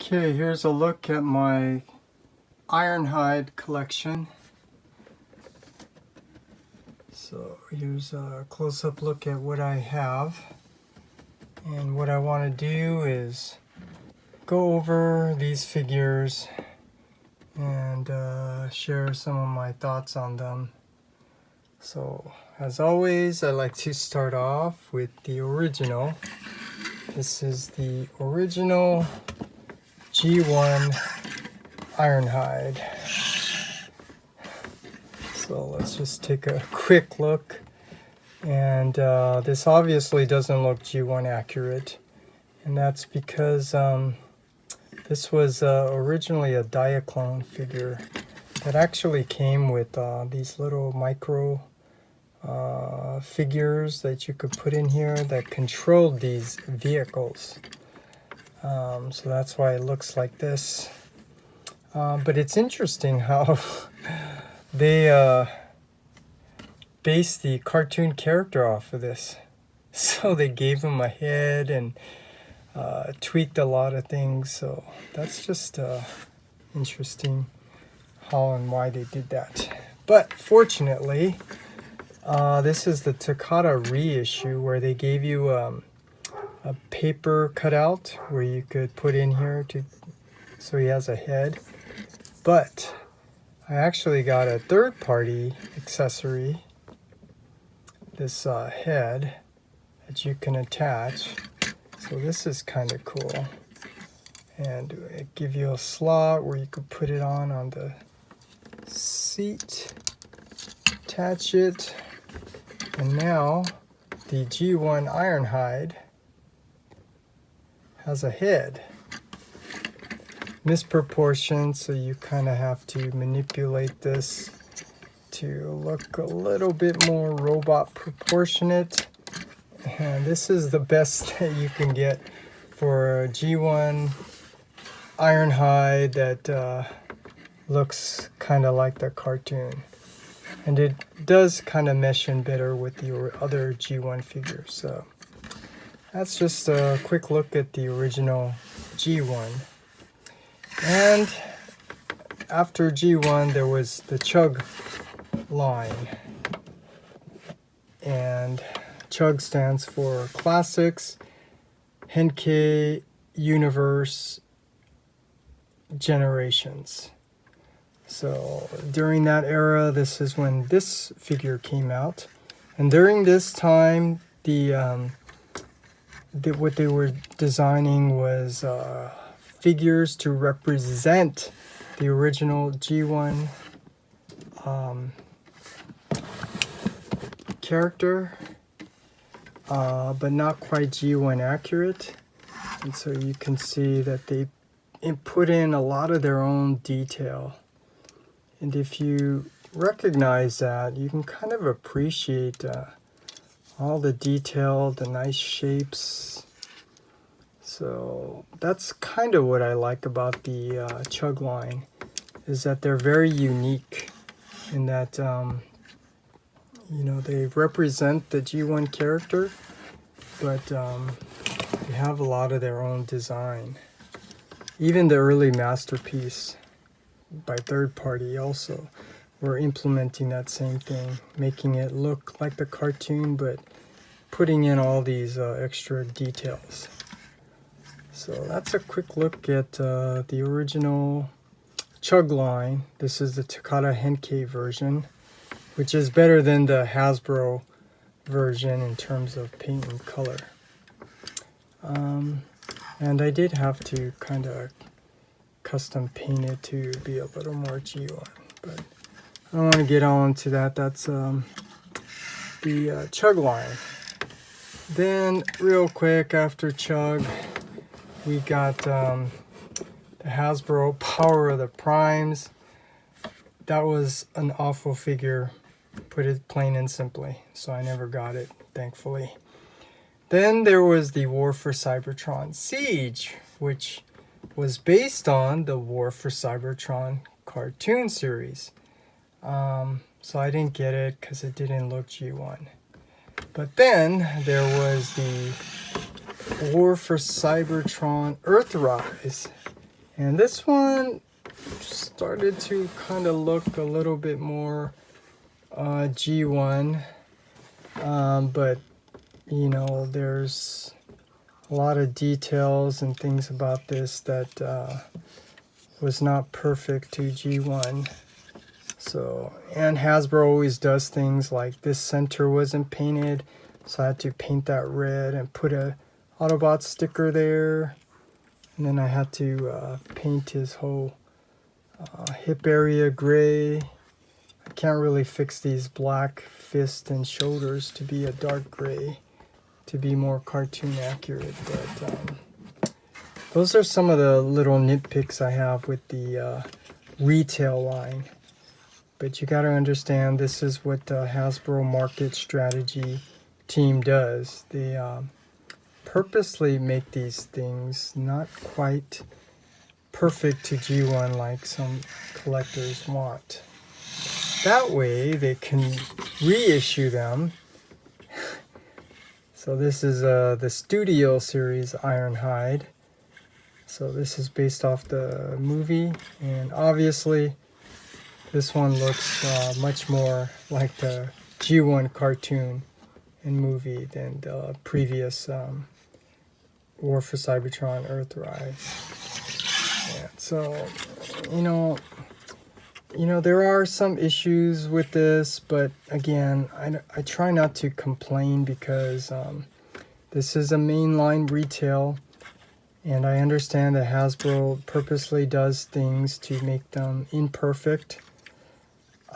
Okay, here's a look at my Ironhide collection. So here's a close-up look at what I have. And what I want to do is go over these figures and share some of my thoughts on them. So as always, I like to start off with the original. This is the original G1 Ironhide. So let's just take a quick look. And this obviously doesn't look G1 accurate. And that's because this was originally a Diaclone figure that actually came with these little micro figures that you could put in here that controlled these vehicles. So that's why it looks like this. But it's interesting how they based the cartoon character off of this. So they gave him a head and tweaked a lot of things. So that's just interesting how and why they did that. But fortunately, this is the Takata reissue where they gave you a paper cutout where you could put in here so he has a head. But I actually got a third-party accessory, this head that you can attach. So this is kind of cool, and it gives you a slot where you could put it on the seat, attach it, and now the G1 Ironhide has a head. Misproportioned, so you kind of have to manipulate this to look a little bit more robot proportionate. And this is the best that you can get for a G1 Ironhide that looks kind of like the cartoon. And it does kind of mesh in better with the other G1 figures. So that's just a quick look at the original G1. And after G1, there was the C.H.U.G line. And C.H.U.G stands for Classics Henkei Universe Generations. So during that era, this is when this figure came out. And during this time, what they were designing was figures to represent the original G1 character, but not quite G1 accurate. And so you can see that they put in a lot of their own detail. And if you recognize that, you can kind of appreciate all the detail, the nice shapes. So that's kind of what I like about the C.H.U.G line, is that they're very unique in that, you know, they represent the G1 character, but they have a lot of their own design. Even the early Masterpiece by third party also were implementing that same thing, making it look like the cartoon, but putting in all these extra details. So that's a quick look at the original C.H.U.G line. This is the Takata Henkei version, which is better than the Hasbro version in terms of paint and color. And I did have to kind of custom paint it to be a little more G1, but I don't want to get on to that. That's the C.H.U.G line. Then real quick after C.H.U.G, we got the Hasbro Power of the Primes. That was an awful figure, put it plain and simply, so I never got it, thankfully. Then there was the War for Cybertron Siege, which was based on the War for Cybertron cartoon series. So I didn't get it because it didn't look G1. But then there was the War for Cybertron Earthrise, And this one started to kind of look a little bit more G1, but you know, there's a lot of details and things about this that was not perfect to G1. So, and Hasbro always does things like this center wasn't painted, so I had to paint that red and put a Autobot sticker there. And then I had to paint his whole hip area gray. I can't really fix these black fist and shoulders to be a dark gray to be more cartoon accurate, but those are some of the little nitpicks I have with the retail line. But you got to understand, this is what Hasbro market strategy team does. They purposely make these things not quite perfect to G1 like some collectors want. That way they can reissue them. So this is the Studio Series Ironhide. So this is based off the movie, and obviously this one looks much more like the G1 cartoon and movie than the previous War for Cybertron Earthrise. Yeah, so you know there are some issues with this, but again, I try not to complain because this is a mainline retail, and I understand that Hasbro purposely does things to make them imperfect.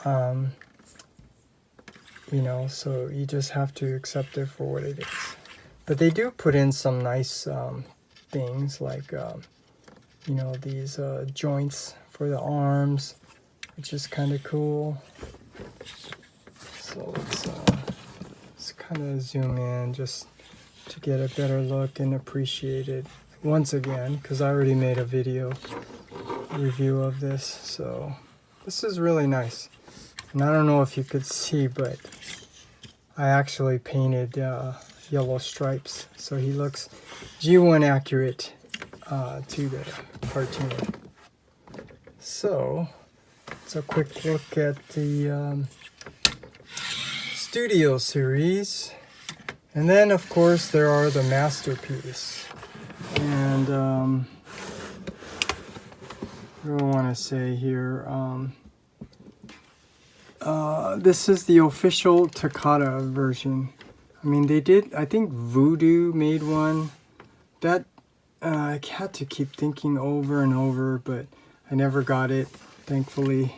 You know, so you just have to accept it for what it is. But they do put in some nice things like, you know, these joints for the arms, which is kind of cool. So let's kind of zoom in just to get a better look and appreciate it once again, because I already made a video review of this. So this is really nice. And I don't know if you could see, but I actually painted yellow stripes, so he looks G1 accurate to the cartoon. So it's a quick look at the Studio Series. And then, of course, there are the Masterpiece. And what do I want to say here? This is the official Takata version. I mean, they did, I think Voodoo made one. That I had to keep thinking over and over, but I never got it, thankfully.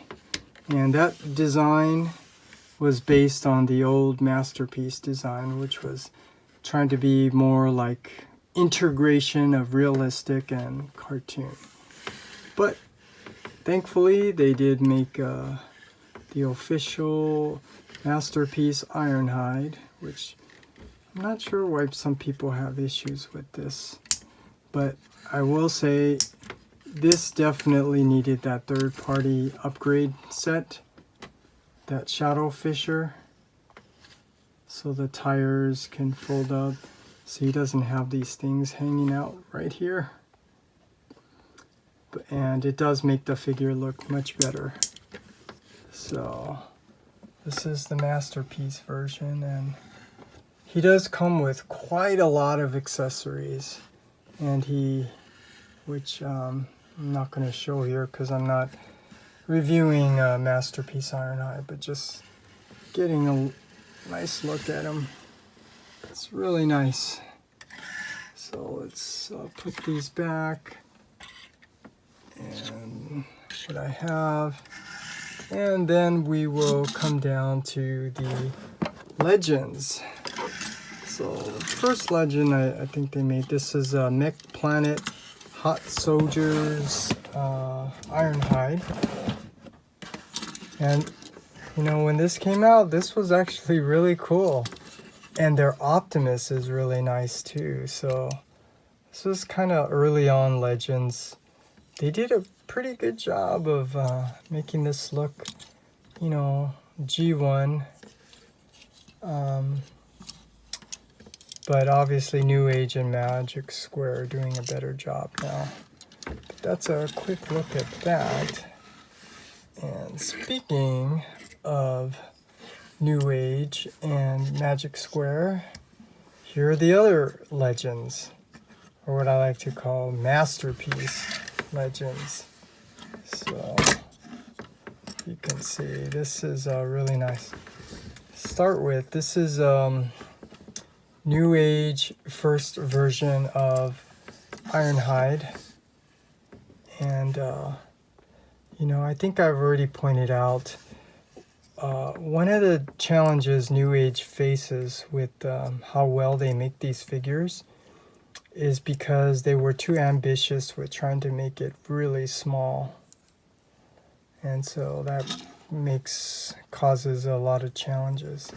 And that design was based on the old Masterpiece design, which was trying to be more like integration of realistic and cartoon. But thankfully, they did make the official Masterpiece Ironhide, which I'm not sure why some people have issues with this, but I will say this definitely needed that third-party upgrade set, that shadow fisher, so the tires can fold up so he doesn't have these things hanging out right here. And it does make the figure look much better. So this is the Masterpiece version, and he does come with quite a lot of accessories, and which I'm not going to show here because I'm not reviewing Masterpiece Ironhide, but just getting a nice look at him. It's really nice. So let's put these back, and what I have. And then we will come down to the legends. So the first legend I think they made, this is Mech Planet Hot Soldiers Ironhide. And you know, when this came out, this was actually really cool. And their Optimus is really nice too. So this was kind of early on Legends. They did a pretty good job of making this look, you know, G1. But obviously New Age and Magic Square are doing a better job now. But that's a quick look at that. And speaking of New Age and Magic Square, here are the other legends, or what I like to call masterpiece legends. So you can see this is really nice. Start with, this is New Age first version of Ironhide. And you know, I think I've already pointed out one of the challenges New Age faces with how well they make these figures is because they were too ambitious with trying to make it really small. And so that causes a lot of challenges.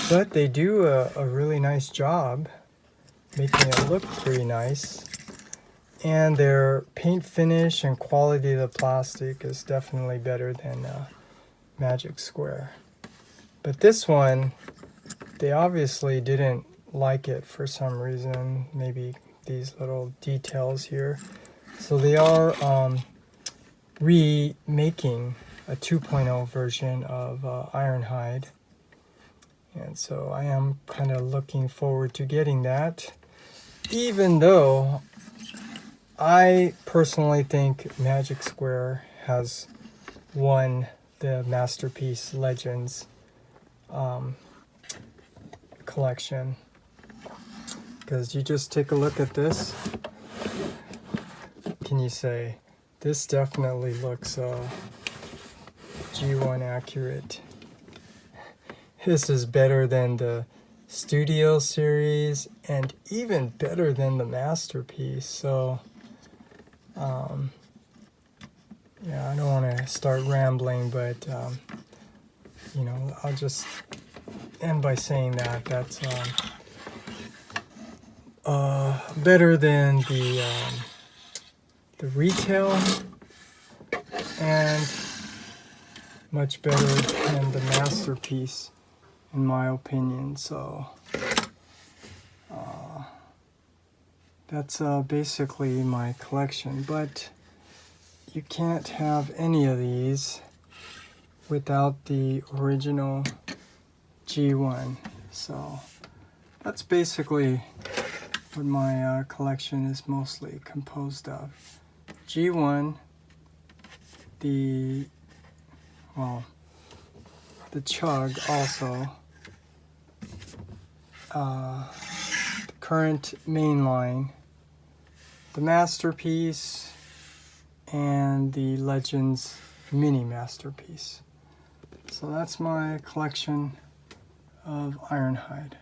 But they do a really nice job making it look pretty nice. And their paint finish and quality of the plastic is definitely better than Magic Square. But this one, they obviously didn't like it for some reason, maybe these little details here. So they are remaking a 2.0 version of Ironhide. And so I am kind of looking forward to getting that, even though I personally think Magic Square has won the Masterpiece Legends collection. Because you just take a look at this, can you say, this definitely looks G1 accurate. This is better than the Studio series and even better than the Masterpiece. So yeah, I don't want to start rambling, but you know, I'll just end by saying that that's better than the retail and much better than the Masterpiece, in my opinion. So that's basically my collection, but you can't have any of these without the original G1. So that's basically what my collection is mostly composed of. G1, the C.H.U.G also, the current Mainline, the Masterpiece, and the Legends Mini Masterpiece. So that's my collection of Ironhide.